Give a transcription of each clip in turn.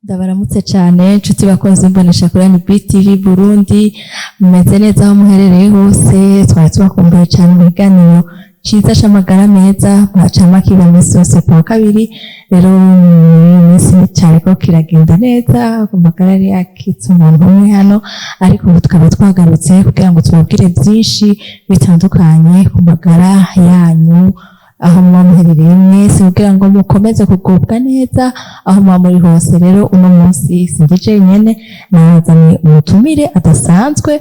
Ndabaramutse cyane nshuti bakunze imbonesha kuri BTV Burundi, mumeze neza aho muherereye hose. Twari tubakumbuye cyane mu biganiro ciza c'amagara meza mwacama kiba misi yose ku wa kabiri. Rero iminsi cyane ko kiragenda neza, amagara yari yakitse umuntu umwe hano, ariko ubu tukaba twagarutse kugira ngo tubabwire byinshi bitandukanye ku magara yanyu aho muba muherereye mwese, kugira ngo mukomeze kugubwa neza aho muba muri hose. Rero uno munsi sindije nyene, nazanye umutumire adasanzwe,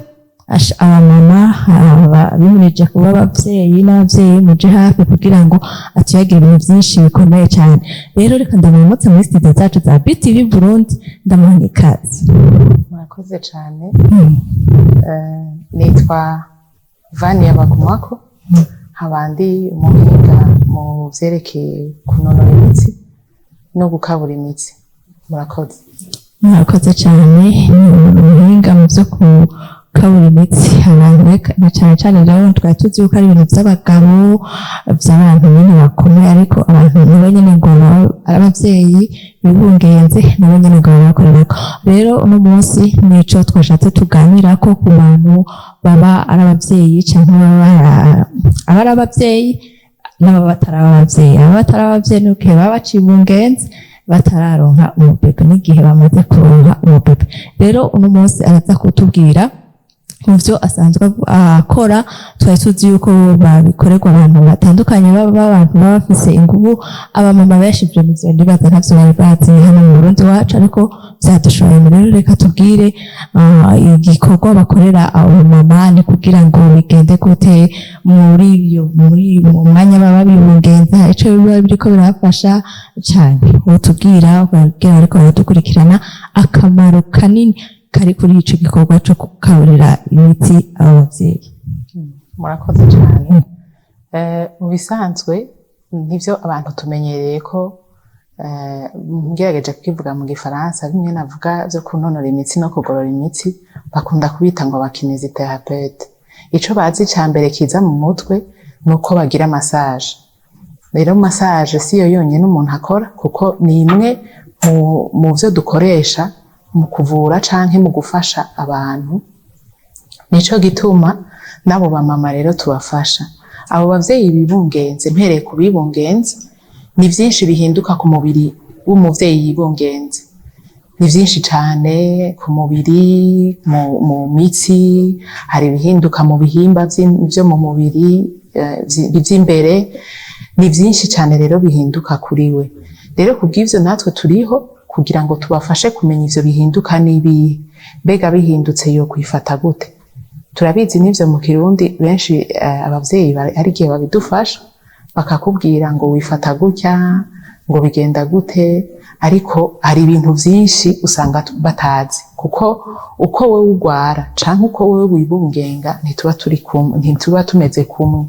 abamama bimirije kuba abavyeyi n'abavyeyi muje hafi kugira ngo atuyagire ibintu vyinshi bikomeye cyane. Rero reka ndamutse muri studio zacu za BTV Burundi, ndamuha ikaze. Murakoze cyane. Nitwa Vania Bagumako, abandi umuhinga mu vyerekeye kunonora imitsi no gukabura imitsi. Murakoze cyane. Umuhinga mu vyo gukabura imitsi, abantu na cyane rero twari tuzi yuko ari ibintu vy'abagabo, vy'abantu nyene bakomeye, ariko abantu nabo nyene ngo abavyeyi bibungenze nabo nyene ngo bakorerako. Rero uno munsi nico twashatse tuganirako ku bantu baba ari abavyeyi canke aba ari abavyeyi n'ababa batari abavyeyi. Aba batari abavyeyi ni ugihe baba bacibungenze batararonka umubebe n'igihe bamaze kuronka umubebe. Rero uno munsi araza kutubwira mu vyo asanzwe akora. Twari tuzi yuko babikorerwa abantu batandukanye, baba abantu baba bafise inguvu. Abamama benshi ivyo nivyo ndibaza ntavyo bari bazi hano mu Burundi wacu, ariko vyadushoboye. Rero reka tubwire igikorwa bakorera abo mama ni kugira ngo bigende gute muri mu mwanya baba bibungenza, ico biba biriko birafasha cyane. Utubwira ubabwira ariko baradukurikirana akamaro kanini kari kuri ico gikorwa co gukaburira imitsi abavyeyi. Murakoze cyane. Mu bisanzwe nivyo abantu tumenyereye ko ngerageje kukivuga mu gifaransa, bimwe navuga vyo kunonora imitsi no kugorora imitsi bakunda kubita ngo abakinésithérapeute. Ico bazi ca mbere kiza mu mutwe nuko bagira massage. Rero massage siyo yonyene umuntu akora, kuko ni imwe mu vyo dukoresha mu kuvura canke mu gufasha abantu. Nico gituma nabo bamama rero tubafasha. Abo bavyeyi bibungenze, mpereye ku bibungenze, ni vyinshi bihinduka ku mubiri w'umuvyeyi yibungenze. Ni vyinshi cane ku mubiri, mu mitsi, hari ibihinduka mu bihimba vyo mu mubiri vy'imbere. Ni vyinshi cane rero bihinduka kuri we. Rero kubw'ivyo natwe turiho kugira ngo tubafashe kumenya ivyo bihinduka nibihe, mbega bihindutse yo kwifata gute. Turabizi n'ivyo mu Kirundi benshi abavyeyi ari gihe babidufasha bakakubwira ngo wifata gutya, ngo bigenda gute, ariko hari ibintu vyinshi usanga batazi, kuko uko wewe ugwara canke uko wewe wibungenga ntituba tumeze kumwe.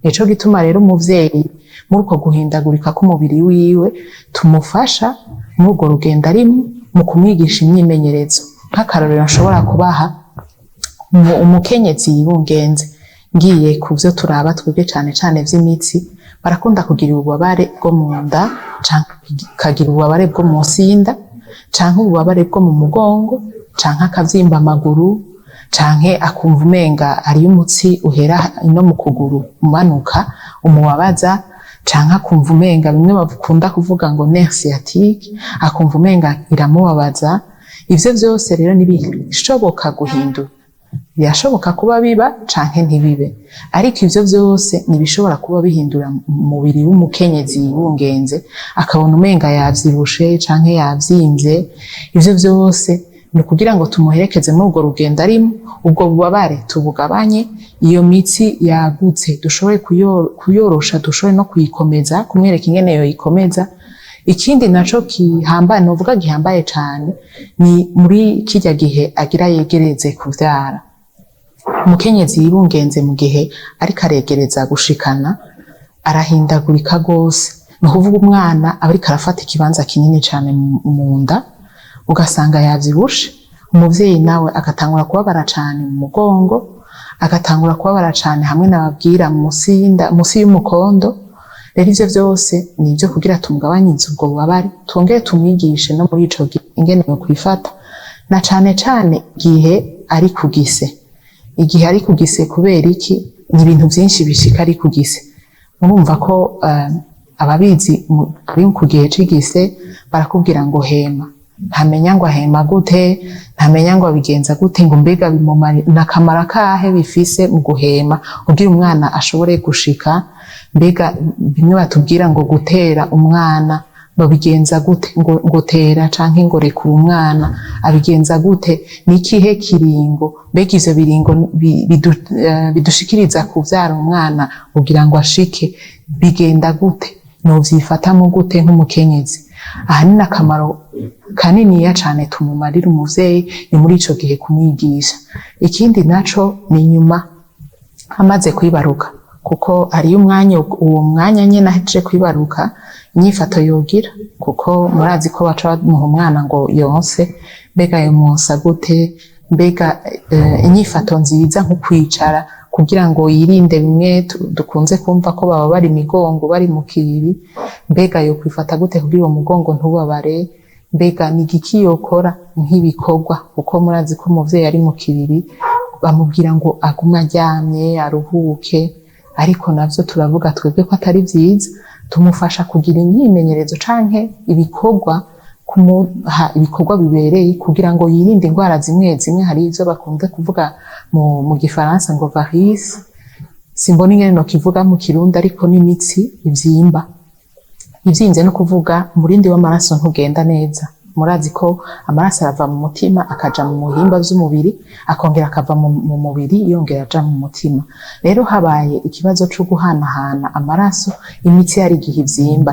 Nico gituma rero umuvyeyi muri uko guhindagurika k'umubiri wiwe tumufasha muri urwo rugendo arimo, mu kumwigisha imyimenyerezo. Nk'akarorero nshobora kubaha, umukenyezi yibungenze, ngiye ku vyo turaba twebwe cane cane vy'imitsi, barakunda kugira ububabare bwo mu nda, canke kagira ububabare bwo munsi y'inda, canke ububabare bwo mu mugongo, canke akavyimba amaguru, canke akumva umenga ariyo umutsi uhera ino mu kuguru umanuka umubabaza, canke akumva umenga bimwe bakunda kuvuga ngo nerf sciatique, akumva umenga iramubabaza. Ivyo vyose rero nibishoboka guhindura. Birashoboka kuba biba canke ntibibe, ariko ivyo vyose nibishobora kuba bihindura umubiri w'umukenyezi yibungenze, akabona umenga yavyibushe canke yavyimvye. Ivyo vyose ni kugira ngo tumuherekeze muri urwo rugendo arimo, ubwo bubabare tubugabanye, iyo mitsi yagutse dushobore kuyorosha, dushobore no kuyikomeza, kumwereka ingene yoyikomeza. Ikindi naco gihambaye, novuga gihambaye cane, ni muri kirya gihe agira yegereze kuvyara. Umukenyezi yibungenze mu gihe ariko aregereza gushikana, arahindagurika gose. Ni ukuvuga umwana aba ariko arafata ikibanza kinini cane mu nda, ugasanga yavyibushe. Umuvyeyi nawe agatangura kubabara cane mu mugongo, agatangura kubabara cane hamwe nababwira musi y'umukondo. rero ivyo vyose ni ivyo kugira tumugabanyirize ubwo bubabare, twongere tumwigishe no muri ico gihe ingene yo kwifata, na cane cane igihe ari kugise. Igihe ari kugise kubera iki? Ni ibintu vyinshi bishika ari kugise. Murumva ko ababizi ari ku gihe c'igise barakubwira ngo hema, ntamenya ngo ahema gute, ntamenya ngo abigenza gute, ngo mbega bimumara nakamara kahe bifise mu guhema kugira umwana ashobore gushika. Mbega bimwe batubwira ngo gutera umwana babigenza gute, ngo tera canke ngo rekura umwana abigenza gute, nikihe kiringo, mbega ivyo biringo bidushikiriza kuvyara umwana kugira ngo ashike bigenda gute, novyifatamo gute nk'umukenyezi. Aha ni akamaro kaniniya cane tumumarira umuvyeyi ni muri ico gihe kumwigisha. Ikindi naco ni nyuma amaze kwibaruka, kuko hariyo umwanya, uwo mwanya nyene ahejeje kwibaruka inyifato yogira, kuko murazi ko baca bamuha umwana ngo yonse, mbega yomwonsa gute, mbega inyifato nziza nko kwicara kugira ngo yirinde bimwe dukunze kumva ko baba bari imigongo bari mu kiriri, mbega yo kwifata gute kugira uwo mugongo ntubabare, mbega ni igiki yokora nk'ibikorwa, kuko murazi ko umuvyeyi ari mu kiriri bamubwira ngo agume aryamye aruhuke, ariko navyo turavuga twebwe ko atari vyiza. Tumufasha kugira imyimenyerezo canke ibikorwa, kumuha ibikorwa bibereye kugira ngo yirinde indwara zimwe zimwe. Hari ivyo bakunze kuvuga mu gifaransa ngo varice, simbona ingene no kivuga mu kirundi, ariko n'imitsi ivyimba. Ivyimvye no kuvuga umurindi w'amaraso ntugenda neza. Murazi ko amaraso arava mu mutima akaja mu muhimba vy'umubiri, akongera akava mu mubiri yongera aja mu mutima. Rero habaye ikibazo co guhanahana amaraso, imitsi hari igihe ivyimba,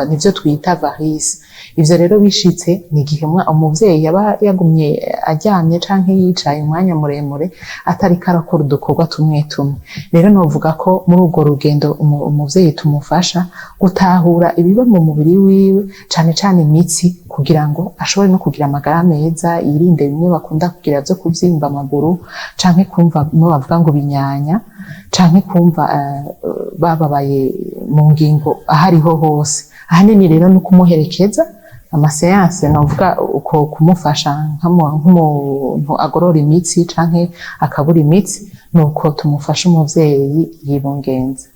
nivyo twita varice. Ivyo rero bishitse ni igihe umuvyeyi yaba yagumye aryamye canke yicaye umwanya muremure atari karakora udukorwa tumwe tumwe. Rero novuga ko muri urwo rugendo umuvyeyi tumufasha gutahura ibiba mu mubiri wiwe, cane cane imitsi, kugira ngo ashobore no kugira amagara meza, yirinde bimwe bakunda kugira vyo kuvyimba amaguru, canke kumva bimwe bavuga ngo binyanya, canke kumva bababaye mu ngingo ahariho hose. Ahanini rero no kumuherekeza amaseanse, novuga uko kumufasha nk'umuntu agorora imitsi canke akabura imitsi, nuko tumufasha umuvyeyi yibungenze.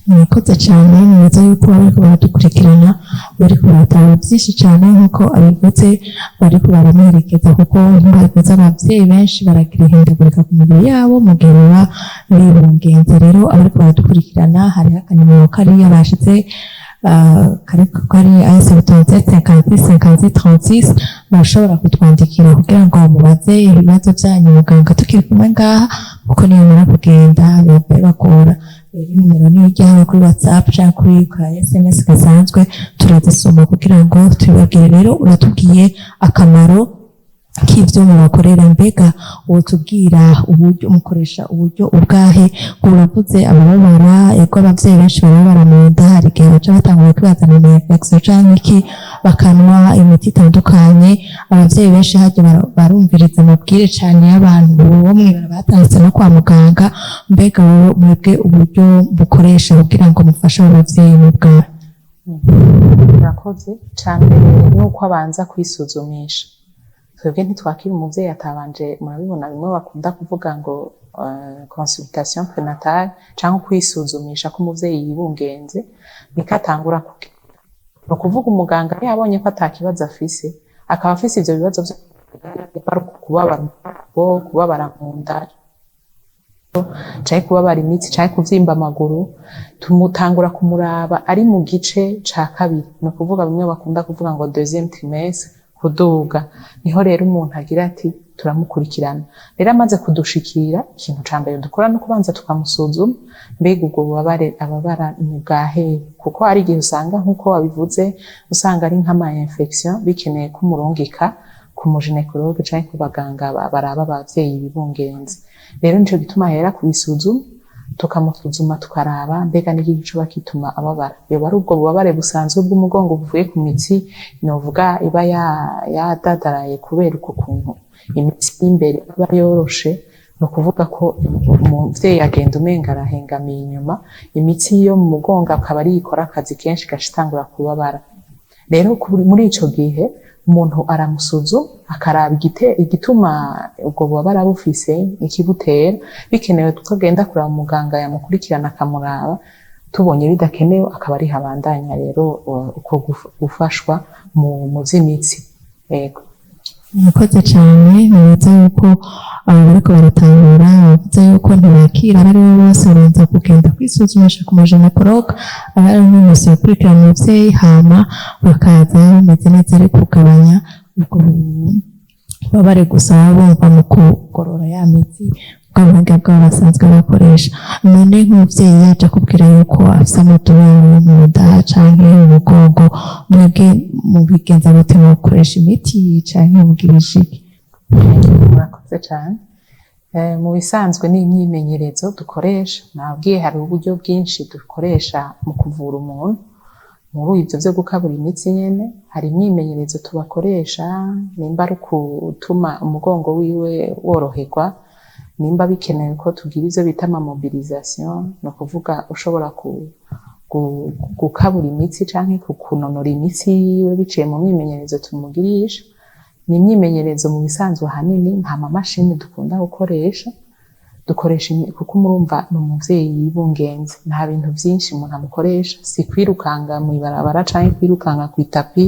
Murakoze cyane, neza yuko bariko baradukurikirana, bariko baratanga byinshi cyane nk'uko abivuze, bariko baramuherekeza, kuko ntibageze abavyeyi benshi baragira ihindagurika ku mibiri yabo mu gihe baba bibungenze. Rero abariko baradukurikirana hariho akanimero kariya bashize kari AS775656, bashobora kutwandikira kugira ngo mubaze ibibazo byanyu muganga tukiri kumwe ngaha, kuko niyo mara kugenda bibagora. Nimero niyo ijyaho kuri WhatsApp cyangwa kuri SMS gasanzwe, turazisoma kugira ngo tubibabwire. Rero uratubwiye akamaro k'ivyo mubakorera, mbega wotubwira uburyo mukoresha uburyo ubwahe? Uravuze ababara, ego abavyeyi benshi barabara mu nda, hari igihe baca batangura kwibazanira infection canke iki, bakanwa imiti itandukanye. Abavyeyi benshi harya barumviriza amabwire cane y'abantu bomwe batanditse no kwa muganga, mbega wowe mwebwe uburyo bukoresha kugira ngo mufashe abavyeyi mu bwahe? Murakoze cane. Nuko abanza kwisuzumisha. Twebwe ntitwakira umuvyeyi atabanje, murabibona bimwe bakunda kuvuga ngo consultation prénatale canke kwisuzumisha ko umuvyeyi yibungenze, bikatangura no kuvuga umuganga yabonye ko atakibazo afise, akaba afise ivyo bibazo vyo kubabara mu nda canke kubabara imitsi canke kuvyimba amaguru, tumutangura kumuraba ari mu gice ca kabiri, no kuvuga bimwe bakunda kuvuga ngo deuxième trimestre kuduga. Niho rero umuntu agira ati turamukurikirana. Rero amaze kudushikira, ikintu ca mbere dukora no kubanza tukamusuzuma, mbega ubwo ababara ni bwahe, kuko hari igihe usanga nk'uko wabivuze, usanga ari nk'ama infection bikeneye kumurungika ku muginecologue canke ku baganga baraba abavyeyi bibungenze. Rero nico gituma hera kubisuzuma, tukamusuzuma tukaraba mbega n'igiki coba kituma ababara. Yoba ari ubwo bubabare busanzwe bw'umugongo buvuye ku mitsi, novuga iba yadadaraye kubera uko kuntu imitsi y'imbere iba yoroshe, ni ukuvuga ko umuvyeyi agenda umenga arahengamiye inyuma, imitsi yo mu mugongo akaba ari ikora akazi kenshi igashitangura kubabara. Rero muri ico gihe umuntu aramusuzuma akaraba igituma ubwo bubabara bufise ikibutera, bikenewe tukagenda kuraba muganga yamukurikirana akamuraba, tubonye bidakenewe akaba ari habandanya rero uko gufashwa mu vy'imitsi. Yego. Murakoze cane, nibaza yuko bariko baratahura, bavuze yuko ntibakira abari bo bose babanza kugenda kwisuzumisha ku majenekologe, abari bose bakurikirana umuvyeyi hama bakaza bameze neza ari kugabanya ubwo bubabare gusa bumva mu kugorora ya mitsi bw'abuhinga bwabo basanzwe bakoresha. None nk'umuvyeyi yaje akubwira yuko afise amudubaro mu nda canke mu mugongo, mwebwe mubigenza gute mukoresha imiti canke mugirisha iki? Murakoze cane. Mu bisanzwe n'imyimenyerezo dukoresha, nabwiye hari uburyo bwinshi dukoresha mu kuvura umuntu. Muri ivyo vyo gukabura imitsi nyene hari imyimenyerezo tubakoresha, nimba ari gutuma umugongo wiwe woroherwa, nimba bikenewe ko tugira ivyo bita ama mobilisation, no kuvuga ushobora gukabura imitsi canke kunonora imitsi yiwe biciye mu myimenyerezo tumugirisha. Ni imyimenyerezo mu bisanzwe ahanini nta mamashini dukunda gukoresha, dukoresha kuko murumva ni umuvyeyi yibungenze, nta bintu vyinshi umuntu amukoresha, si kwirukanga mw'ibarabara canke kwirukanga kw'itapi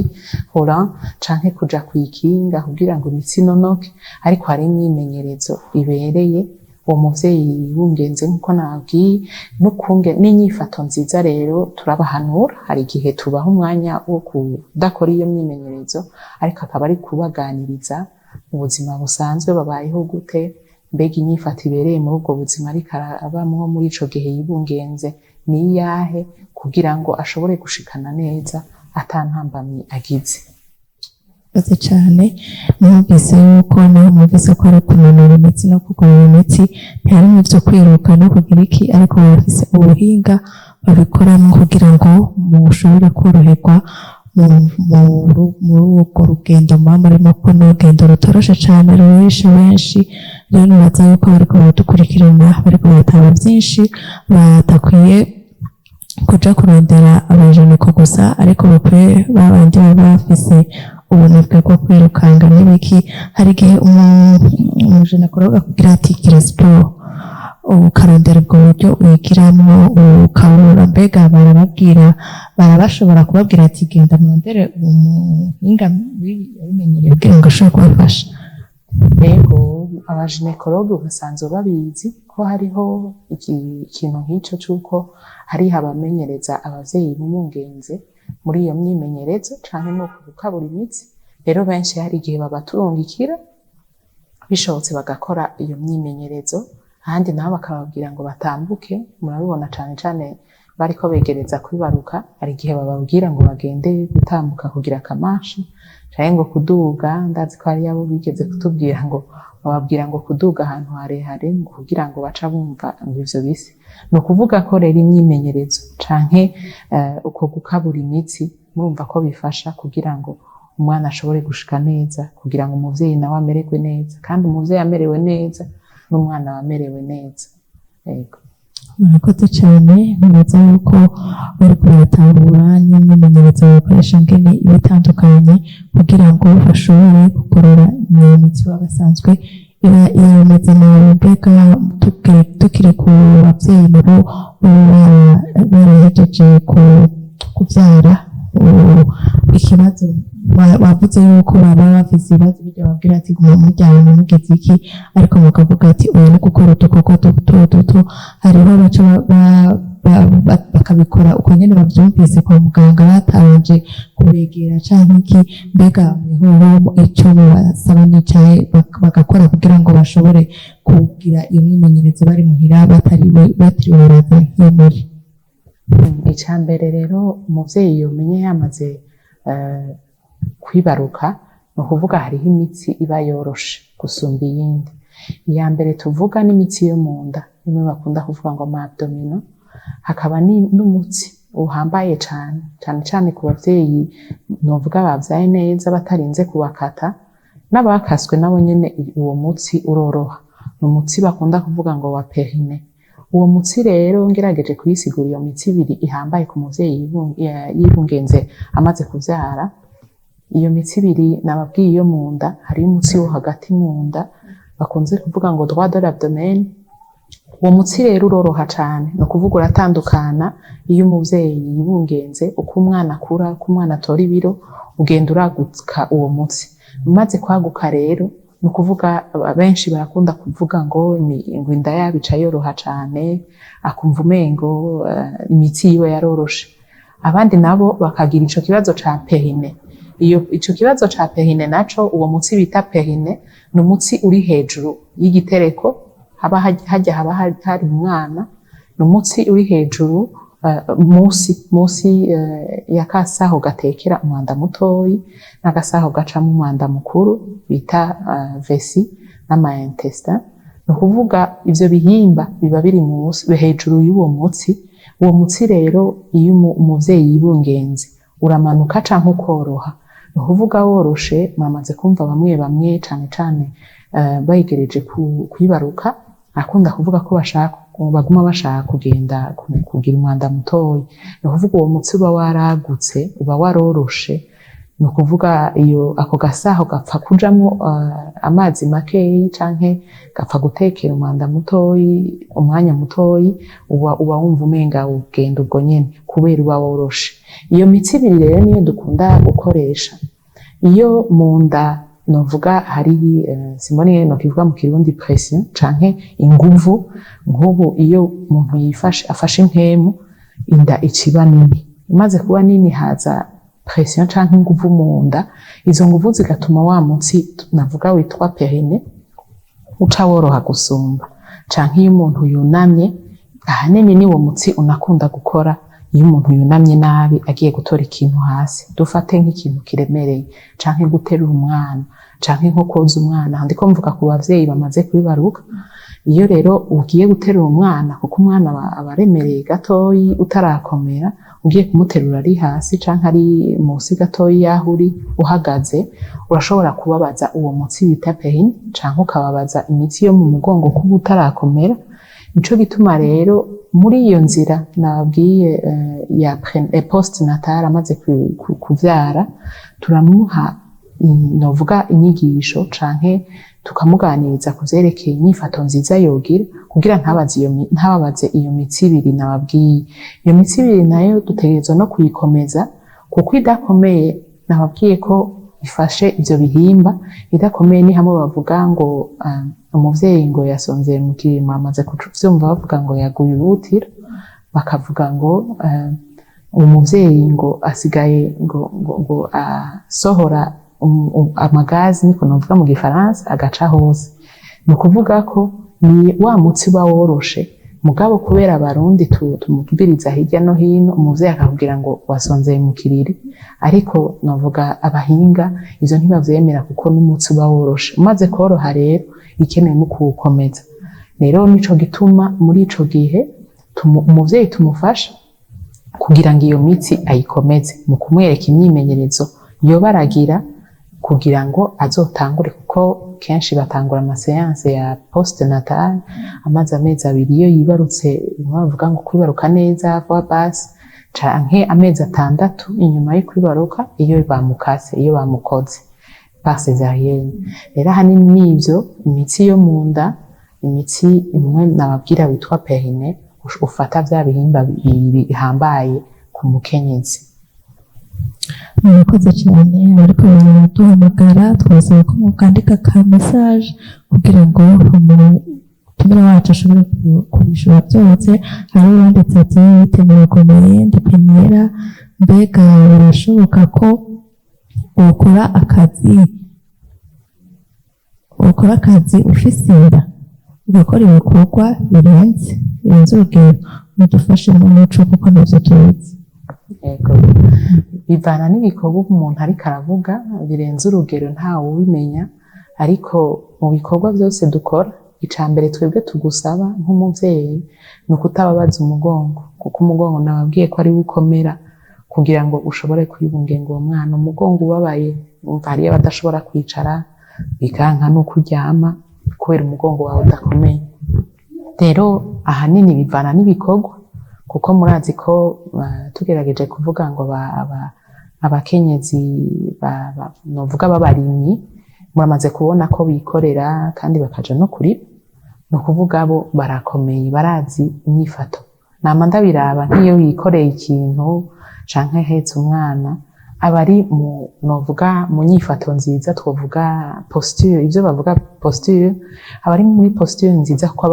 volant canke kuja kw'ikinga kugira ngo imitsi inonoke, ariko hari imyimenyerezo ibereye uwo muvyeyi yibungenze nkuko nabwiye, n'inyifato nziza rero turabahanura. Hari igihe tubaha umwanya wo kudakora iyo myimenyerezo, ariko akaba ari kubaganiriza mu buzima busanzwe babayeho gute, mbega inyifato ibereye muri ubwo buzima ariko arabamwo muri ico gihe yibungenze ni iyahe, kugira ngo ashobore gushikana neza ata ntambamyi agize. Murakoze cane, numvise yuko naho mwumvise ko ari kunonora imitsi no kugorora imitsi, ntiharimwo ivyo kwiruka no kugira iki, ariko bafise ubuhinga babikoramwo kugira ngo mushobore kworoherwa muri urwo rugendo muba murimo, ko n'urugendo rutoroshe cane rurishe benshi. Rero nibaza yuko bariko baradukurikirana, bariko baratanga vyinshi, batakwiye kuja kurondera abajeneko gusa, ariko bakwiye babandi baba bafise ubunebwe bwo kwirukanga n'ibiki. Hari igihe umujenekologe akubwira ati gira siporo, ukarondera ubwo buryo wigiramwo ukabura, mbega barabashobora kubabwira ati genda murondere umuhinga yabimenyereye kugira ngo ashobore kubafasha? Yego, abajenekologe basanzwe babizi ko hariho ikintu nk'ico c'uko hariho abamenyereza abavyeyi b'umwungenze muri iyo myimenyerezo canke no gukabura imitsi. Rero benshi hari igihe babaturungikira, bishobotse bagakora iyo myimenyerezo, ahandi nabo bakababwira ngo batambuke. Murabibona cane cane bariko begereza kwibaruka, hari igihe bababwira ngo bagende gutambuka kugira akamasha canke ngo kuduga. Ndazi ko hari abo bigeze kutubwira ngo bababwira ngo kuduga ahantu harehare kugira ngo baca bumva ngo ivyo bise. Ni ukuvuga ko rero imyimenyerezo canke uko gukabura imitsi murumva ko bifasha kugira ngo umwana ashobore gushika neza, kugira ngo umuvyeyi nawe amererwe neza, kandi umuvyeyi amerewe neza n'umwana amerewe neza. Yego. Murakoze cane, nibaza yuko bariko baratahura n'imyimenyerezo bakoresha ingene ibitandukanye kugira ngo bashobore kugorora imitsi baba basanzwe iba imeze nabi. Mbega tukiri ku bavyeyi nabo barahejeje kuvyara, ikibazo bavuze yuko baba bafise ibibazo birya babwira ati guma muryamye mugize iki, ariko mukavuga ati oya no gukora udukoko duto hariho baca bakabikora uko nyene bavyumvise kwa muganga batabanje kubegera canke iki. Mbega mwehoho ico basaba n'icahe bagakora kugira ngo bashobore kugira iyo myimenyerezo bari muhira batiriwe baraza nk'imuri? Icambere rero umuvyeyi yomenye yamaze kwibaruka, ni ukuvuga hariho imitsi iba yoroshe gusumba iyindi. Iya mbere tuvuga n'imitsi yo mu nda, nimwe bakunda kuvuga ngo ama abdomino. Hakaba n'umutsi uhambaye cane cane ku bavyeyi novuga bavyaye neza batarinze kubakata, n'abakaswe nabo nyene uwo mutsi uroroha. Ni ni umutsi bakunda kuvuga ngo wa perine. Uwo mutsi rero ngerageje kuyisigura iyo mitsi ibiri ihambaye ku muvyeyi yibungenze amaze kuvyara. Iyo mitsi ibiri nababwiye iyo mu nda, hariyo umutsi wo hagati mu nda bakunze kuvuga ngo droit de l'abdomen. Uwo mutsi rero uroroha cane, no kuvuga uratandukana iyo umuvyeyi yibungenze, uko umwana akura, uko umwana atora ibiro, ugenda uraguka uwo mutsi. Umaze kwaguka rero, no kuvuga benshi barakunda kuvuga ngo inda yabo ica yoroha cane, akumva umengo imitsi yiwe yaroroshe. Abandi nabo bakagira ico kibazo ca perine. Ico kibazo ca perine naco, uwo mutsi bita perine, ni umutsi uri hejuru y'igitereko, haba hari umwana, ni umutsi uri hejuru musi y'akasaho gatekera umwanda mutoyi n'agasaho gacamo umwanda mukuru bita vessie n'ama intestin. Ni ukuvuga ivyo bihimba biba biri hejuru y'uwo mutsi. Uwo mutsi rero iyo umuvyeyi yibungenze uramanuka canke ukoroha. Ni ukuvuga woroshe, muramaze kumva bamwe bamwe cane cane bayigereje kwibaruka akunda kuvuga ko baguma bashaka kugenda kugira umwanda mutoyi. Ni ukuvuga uwo mutsi uba waragutse, uba waroroshe. Ni ukuvuga iyo ako gasaho gapfa kujamwo amazi makeyi canke gapfa gutekera umwanda mutoyi umwanya mutoyi, uba wumva umenga ugenda ubwo nyene kubera uba woroshe. Iyo mitsi ibiri rero niyo dukunda gukoresha iyo mu nda. Novuga hari simbone no kivuga mu Kirundi pression canke inguvu. Nk'ubu iyo umuntu afashe impemu, inda iciba nini, imaze kuba nini haza pression canke inguvu mu nda. Izo nguvu zigatuma wa mutsi navuga witwa perine uca woroha gusumba. Canke iyo umuntu yunamye, ahanini ni wo mutsi unakunda gukora iyo umuntu yunamye nabi agiye gutora ikintu hasi. Dufate nk'ikintu kiremereye canke guterura umwana canke nko koza umwana. Ndiko mvuga ku bavyeyi bamaze kwibaruka. Iyo rero ugiye guterura umwana, kuko umwana aba aremereye gatoyi utarakomera, ugiye kumuterura ari hasi canke ari musi gatoyi yaho uri uhagaze, urashobora kubabaza uwo mutsi bita perine canke ukababaza imitsi yo mu mugongo kuba utarakomera. Nico gituma rero muri iyo nzira nababwiye ya postnatal amaze kuvyara, turamuha novuga inyigisho canke tukamuganiriza kuvyerekeye inyifato nziza yogira kugira ntababaze iyo mitsi ibiri nababwiye. Iyo mitsi ibiri nayo dutegerezwa no kuyikomeza, kuko idakomeye nababwiye ko ifashe ivyo bihimba. Idakomeye ni hamwe bavuga ngo umuvyeyi ngo yasonzeye mu kirima, amaze kuvyumva bavuga ngo yaguye urutiro, bakavuga ngo umuvyeyi ngo asigaye ngo asohora amagazi, niko novuga mu Gifaransa, agaca hose. Ni ukuvuga ko ni wa mutsi uba woroshe, mugabo kubera abarundi tumubwiriza hirya no hino, umuvyeyi akakubwira ngo wasonzeye mu kiriri, ariko novuga abahinga ivyo ntibavyemera kuko n'umutsi uba woroshe. Umaze koroha rero ikeneye no kuwukomeza. Rero nico gituma muri ico gihe umuvyeyi tumufasha kugira ngo iyo mitsi ayikomeze mu kumwereka imyimenyerezo yoba aragira kugira ngo azotangure, kuko kenshi batangura amaseanse ya postnatal amaze amezi 2 iyo yibarutse. Bavuga ngo kwibaruka neza vuba basi, canke amezi 6 inyuma yo kwibaruka iyo bamukase, iyo bamukoze par césarienne. Rero hanini n'ivyo imitsi yo mu nda, imitsi imwe nababwira witwa perine, ufata vya bihimba bihambaye ku mukenyezi. Murakoze cyane. Ariko baraduhamagara, twasaba ko mukandika ka message kugira ngo umutumire wacu ashobore kubishura byose. Hari uwanditse ati yiteguye komeye ndipeniera, mbega birashoboka ko ukora akazi ufise inda, ugakora ibikorwa birenze urugero? Mudufashemo n'uco kuko navyo tuzi. Ego, bivana n'ibikorwa umuntu ariko aravuga birenze urugero, ntawe ubimenya. Ariko mu bikorwa byose dukora, icambere twebwe tugusaba nk'umuvyeyi ni ukutababaza umugongo, kuko umugongo nababwiye ko ari ukomera kugira ngo ushobore kwibungenga uwo mwana. Umugongo ubabaye, umva hariyo abadashobora kwicara, bikanka no kuryama kubera umugongo wawe udakomeye. Rero ahanini bivana n'ibikorwa, kuko murazi ko tugerageje kuvuga ngo abakenyezi novuga b'abarimyi muramaze kubona ko bikorera kandi bakaja no kuri, no kuvuga bo barakomeye, barazi inyifato. Nama ndabiraba nk'iyo yikoreye ikintu canke ahetse umwana, aba ari novuga mu nyifato nziza, twovuga posture, ivyo bavuga posture, aba ari muri posture nziza kuko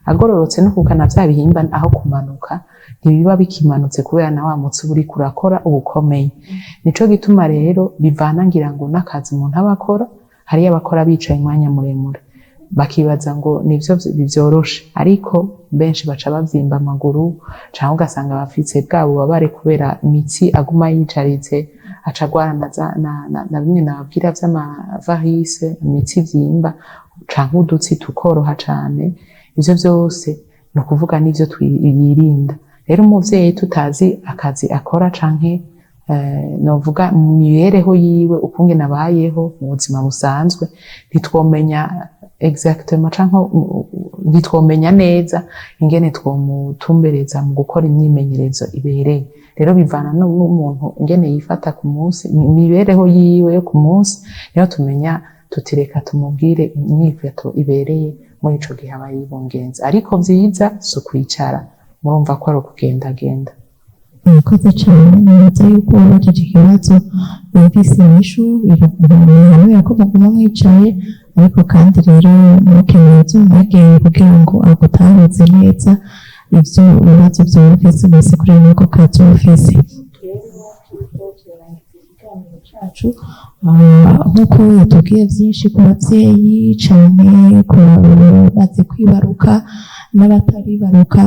agororotse no kugana vya bihimba aho kumanuka ntibiba bikimanutse kubera na wa mutsi uri kurakora ubukomeye. Nico gituma rero bivana ngira ngo n'akazi umuntu aba akora, hariyo abakora bicaye umwanya muremure bakibaza ngo nivyo bivyoroshe, ariko benshi baca bavyimba amaguru canke ugasanga bafitse bwa bubabare kubera imitsi aguma yicaritse, aca agwara na bimwe nababwira vy'amavarisse, imitsi vyimba canke udutsi tukoroha cane. Ivyo vyose ni ukuvuga n'ivyo twirinda. Rero umuvyeyi tutazi akazi akora canke novuga mu mibereho yiwe ukungene abayeho mu buzima busanzwe, ntitwomenya exactement canke ntitwomenya neza ingene twomutumbereza mu gukora imyimenyerezo ibereye. Rero bivana n'umuntu ingene yifata ku munsi, imibereho yiwe yo ku munsi, niyo tumenya tutireka tumubwire imyifato ibereye muri ico gihe aba yibungenza. Ariko vyiza si ukwicara, murumva ko ari ukugendagenda. Murakoze cane, nibaza yuko wabajije ikibazo yumvise inyishu, birahanura ko muguma mwicaye, ariko kandi rero mukeneye umwegere kugira ngo agutahuze neza ivyo bibazo vyumvise mwese kuri nuko kazi ufise. Nk'uko yatubwiye vyinshi ku bavyeyi canke ku bazi kwibaruka n'abataribaruka,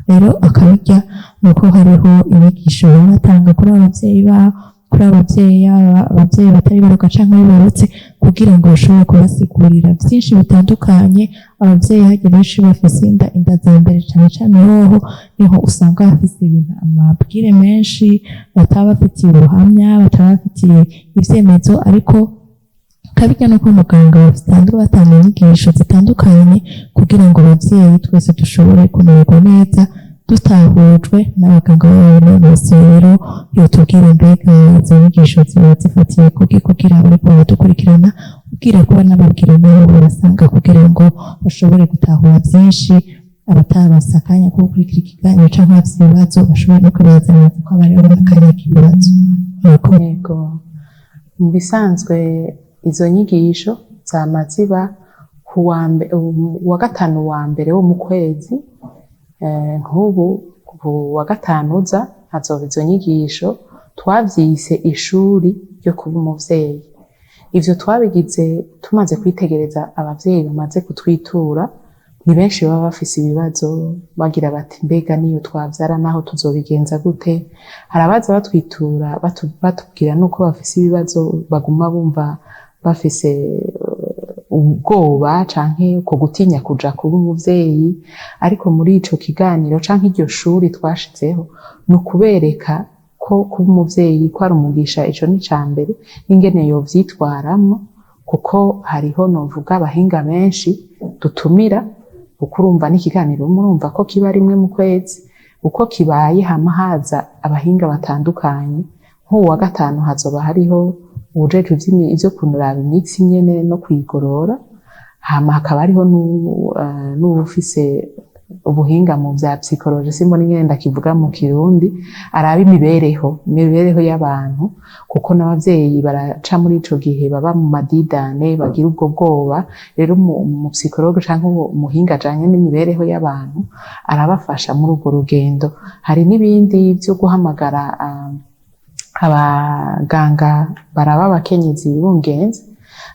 rero akabirya nuko hariho inyigisho batanga kuri abavyeyi babo, kuri abavyeyi bataribaruka canke bibarutse, kugira ngo bashobore kubasigurira vyinshi bitandukanye. Abavyeyi hagiye benshi bafise inda za mbere cane cane hoho niho usanga bafise ibintu amabwire menshi, bataba bafitiye ubuhamya, bataba bafitiye ivyemezo, ariko kabirya no kwa muganga basanzwe batanga inyigisho zitandukanye kugira ngo abavyeyi twese dushobore kumererwa neza dutahujwe n'abaganga b'abanonosoye. Rero yotubwira mbega izo nyigisho ziba zifatiye kugira bariko baradukurikirana, kugira kuba n'ababwira nabo barasanga kugira ngo bashobore gutahura vyinshi, abatabasa akanya ko gukurikira ikiganiro canke bafise ibibazo bashobora no kubazana ko abariho n'akanya k'ibibazo. Yego, mu bisanzwe izo nyigisho zama ziba wa gatanu wa mbere wo mu kwezi. Nk'ubu wa gatanu uza hazoba izo nyigisho twavyise ishuri ryo kuba umuvyeyi. Ivyo twabigize tumaze kwitegereza abavyeyi bamaze kutwitura, ni benshi baba bafise ibibazo bagira bati mbega niyo twavyara naho tuzobigenza gute. Hari abaza batwitura batubwira nuko bafise ibibazo baguma bumva bafise ubwoba canke uko gutinya kuja kuba umuvyeyi, ariko muri ico kiganiro canke iryo shuri twashizeho ni ukubereka ko kuba umuvyeyi ko ari umugisha. Ico ni cambere, n'ingene yovyitwaramwo, kuko hariho novuga abahinga benshi dutumira, kuko urumva n'ikiganiro murumva ko kiba rimwe mu kwezi. Uko kibaye hama haza abahinga batandukanye. Nk'uwa gatanu hazoba hariho ubujejwe ivyo kunuraba imitsi nyene no kwigorora, hama hakaba hariho n'ubufise ubuhinga mu vya psychologie, simbona ingene ndakivuga mu Kirundi, araba imibereho y'abantu, kuko n'abavyeyi baraca muri ico gihe baba mu madidane, bagira ubwo bwoba. Rero mu psychologue canke umuhinga ajanye n'imibereho y'abantu arabafasha muri urwo rugendo. Hari n'ibindi vyo guhamagara abaganga baraba abakenyezi bibungenze.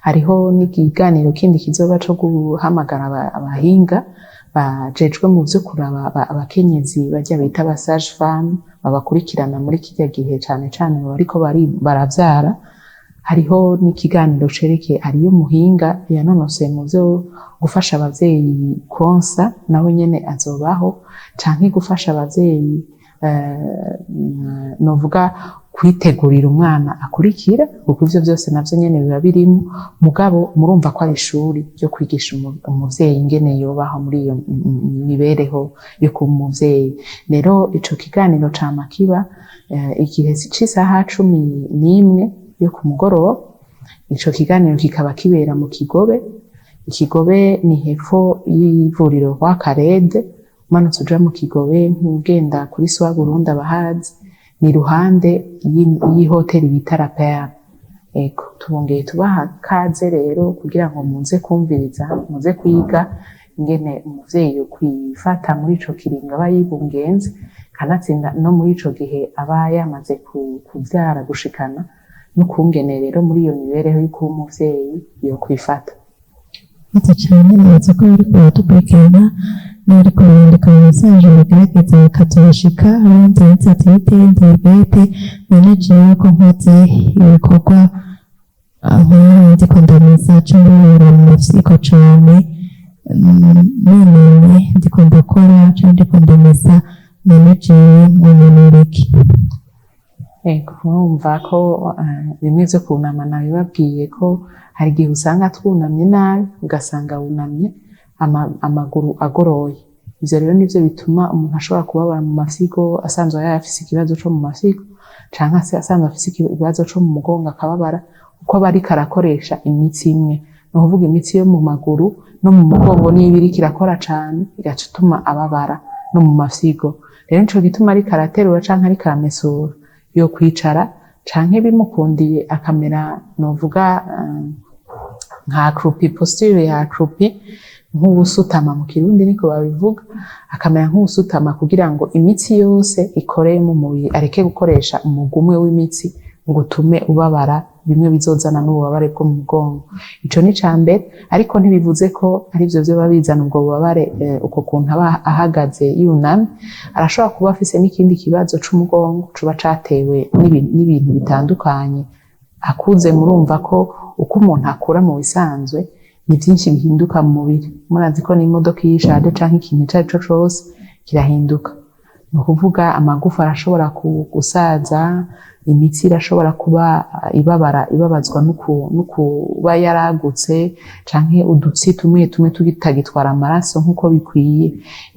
Hariho n'ikiganiro kindi kizoba co guhamagara abahinga bajejwe mu vyo kuraba abakenyezi barya bita aba sage femme, babakurikirana muri kirya gihe cane cane bariko baravyara. Hariho n'ikiganiro cerekeye, hariyo umuhinga yanonosoye mu vyo gufasha abavyeyi konsa, nawe nyene azobaho, canke gufasha abavyeyi novuga kwitegurira umwana akurikira, kuko ivyo byose navyo nyene biba birimo. Mugabo murumva ko ari ishuri ryo kwigisha umuvyeyi ingene yobaho muri iyo mibereho yo kuba umuvyeyi. Rero ico kiganiro cama kiba igihe c'isaha 11 yo ku mugoroba. Ico kiganiro kikaba kibera mu Kigobe. Ikigobe ni hepfo y'ivuriro kwa Karede, umanutse uja mu Kigobe nk'ugenda kuri Swa Burundi abahazi, ni ruhande y'ihoteli bita La Perle. Ego tubongeye tubaha kaze rero kugira ngo muze kumviriza, muze kwiga ingene umuvyeyi yo kwifata muri ico kiringo aba yibungenze, kanatsinda no muri ico gihe aba yamaze kuvyara gushikana, n'ukungene rero muri iyo mibereho y'uko umuvyeyi yo kwifata. Ati cyane neza ko bari kudukurikirana n'abari kubandika message bagerageza bakazashika abandi ati ndibete manager ko nkoze ibikorwa abandi kondameza cyangwa mu mafisiko cyane none ndikunda gukora cyangwa ndikondameza manager mu munuriki. Ego urumva ko bimwe vyo kunama nabibabwiye ko hari igihe usanga twunamye nabi, ugasanga wunamye amaguru agoroye. Ivyo rero nivyo bituma umuntu ashobora kubabara mu mafyigo asanzwe yafise ikibazo co mu mafyigo, canke se asanzwe afise ikibazo co mu mugongo akababara, uko aba ariko arakoresha imitsi imwe. Ni ukuvuga imitsi yo mu maguru no mu mugongo niyo iriko irakora cane, igaca ituma ababara no mu mafyigo. Rero nico gituma ariko araterura canke ariko aramesura, yo kwicara canke bimukundiye akamera novuga nka accroupi, posture ya accroupi, nk'ubusutama mu Kirundi niko babivuga, akamera nk'ubusutama kugira ngo imitsi yose ikoreye mu mubiri, areke gukoresha umugumwe w'imitsi ngo utume ubabara bimwe bizozana n'ububabare bwo mu mugongo. Ico ni cambere, ariko ntibivuze ko ari vyo vyo babizana ubwo bubabare uko kuntu aba ahagaze yunamye. Arashobora kuba afise n'ikindi kibazo c'umugongo cuba catewe n'ibintu bitandukanye. Akuze murumva ko uko umuntu akura mu bisanzwe ni byinshi bihinduka mu mubiri. Murazi ko n'imodoka yishaje canke ikintu cari co cose kirahinduka. Ni ukuvuga amagufa arashobora gusaza, imitsi irashobora kuba ibabazwa n'ukuba yaragutse, canke udutsi tumwe tugitagitwara amaraso nk'uko bikwiye.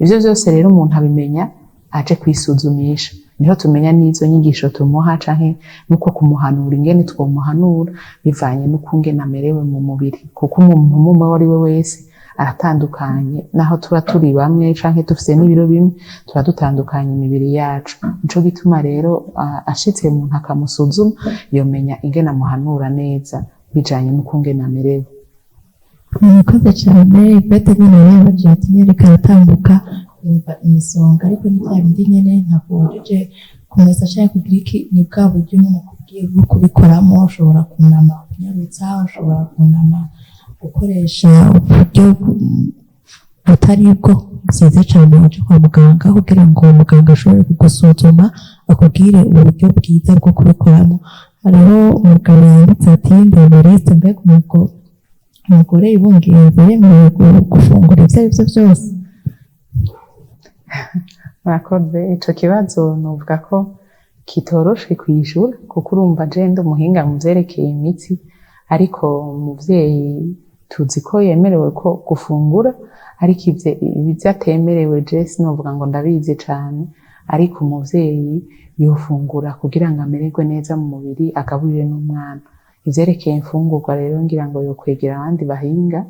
Ivyo vyose rero umuntu abimenya aje kwisuzumisha, niho tumenya n'izo nyigisho tumuha canke nuko kumuhanura ingene twomuhanura bivanye n'ukungene amerewe mu mubiri, kuko umuntu umwe ari we wese aratandukanye, naho tuba turi bamwe canke dufise n'ibiro bimwe, tuba dutandukanye imibiri yacu. Nico gituma rero ashitse umuntu akamusuzuma yomenya ingene amuhanura neza bijanye n'ukungene amerewe. Murakoze cyane, bete nyine yabaje ati nyereka aratambuka yumva imisonga, ariko ni bya bindi nyene ntakunjeje kumeza cyane kugira iki, ni bwa buryo umuntu kubwiye bwo kubikoramo. Ushobora kunama kunyarutsa, ushobora kunama gukoresha uburyo butari bwo. Byiza cyane uje kwa muganga kugira ngo muganga ashobore kugusuzuma akubwire uburyo bwiza bwo kubikoramo. Hariho umugabo yanditse ati ndemberetse mbega umugore ibungenze yemerewe gufungura ibyo ari byo byose. Murakoze. Ico kibazo nuvuga ko kitoroshe kwishura, kuko urumva je ndi umuhinga mu vyerekeye imitsi, ariko umuvyeyi tuzi ko yemerewe ko gufungura, ariko ivyo atemerewe je sinovuga ngo ndabizi cane. Ariko umuvyeyi yofungura kugira ngo amererwe neza mu mubiri, agaburire n'umwana. Ivyerekeye imfungurwa rero ngira ngo yokwegera abandi bahinga,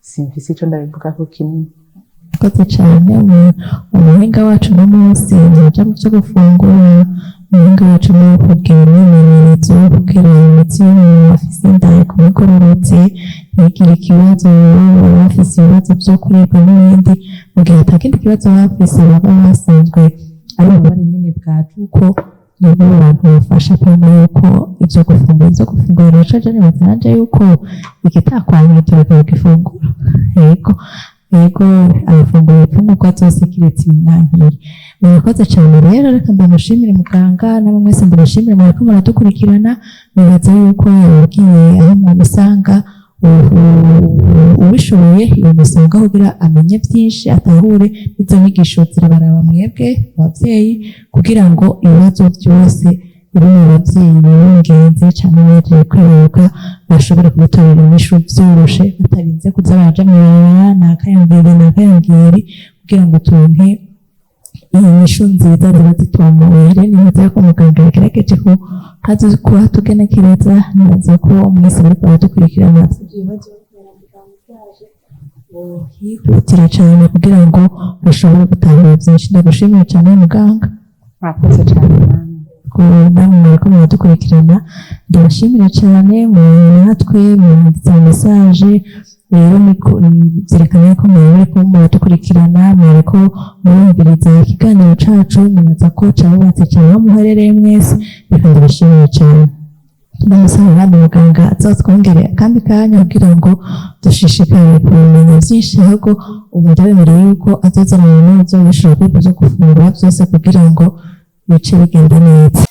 simfise ico ndabivuga ko kinini. Murakoze cyane. Umuhinga wacu no munsi ntaja mu vyo gufungura, umuhinga wacu no kugira imyimenyerezo, kugira imitsi y'umuntu afise inda kumigororotse, ntigire ikibazo, bafise ibibazo vyo kuribwa n'ibindi, mu gihe atakindi kibazo bafise baba basanzwe ari ububare nyene bwacu, uko nibo abantu bafasha kubona yuko ivyo gufungura rero je nibaza yuko igitakwanye tureka kugifungura. Yego arafungura imfungurwa zose kiretse imwankire. Murakoze cyane rero, reka ndamushimire muganga, namwe mwese ndabashimire muriko muradukurikirana. Nibaza yuko yababwiye aho mwamusanga, ubishoboye yomusanga kugira amenye byinshi, atahure n'izo nyigisho zirabaraba mwebwe abavyeyi, kugira ngo ibibazo byose uri mu bavyeyi b'ingenzi canke baje kwibaruka bashobora kubitorera inyishu vyoroshe batarinze kuza baraja mw'ibarabara nakayangiri kugira ngo turonke inyishu nziza ziba zitomoye. Rero nibaza ko muganga yagerageje ko haza kuba tugenekereza, nibaza ko mwese bariko baradukurikirana ibibazo hihutira cane kugira ngo bashobore gutahura vyinshi. Ndagushimiye cane muganga. murakoze cyane namwe mwariko muradukurikirana, ndabashimira cane natwe mwanditse mesaje. Rero vyerekana ko mwariko muradukurikirana, mwariko murumviriza ikiganiro cacu, nibaza ko cabubatse cane aho muherereye mwese, reka ndabashimiye cane. Ndamusaba kandi muganga azotwongere akandi kanya kugira ngo dushishikare kumenya vyinshi, ahubwo ubu ndabemereye yuko azozana n'uzo bishobora kwifuza gufungura vyose kugira ngo bice bigenda neza.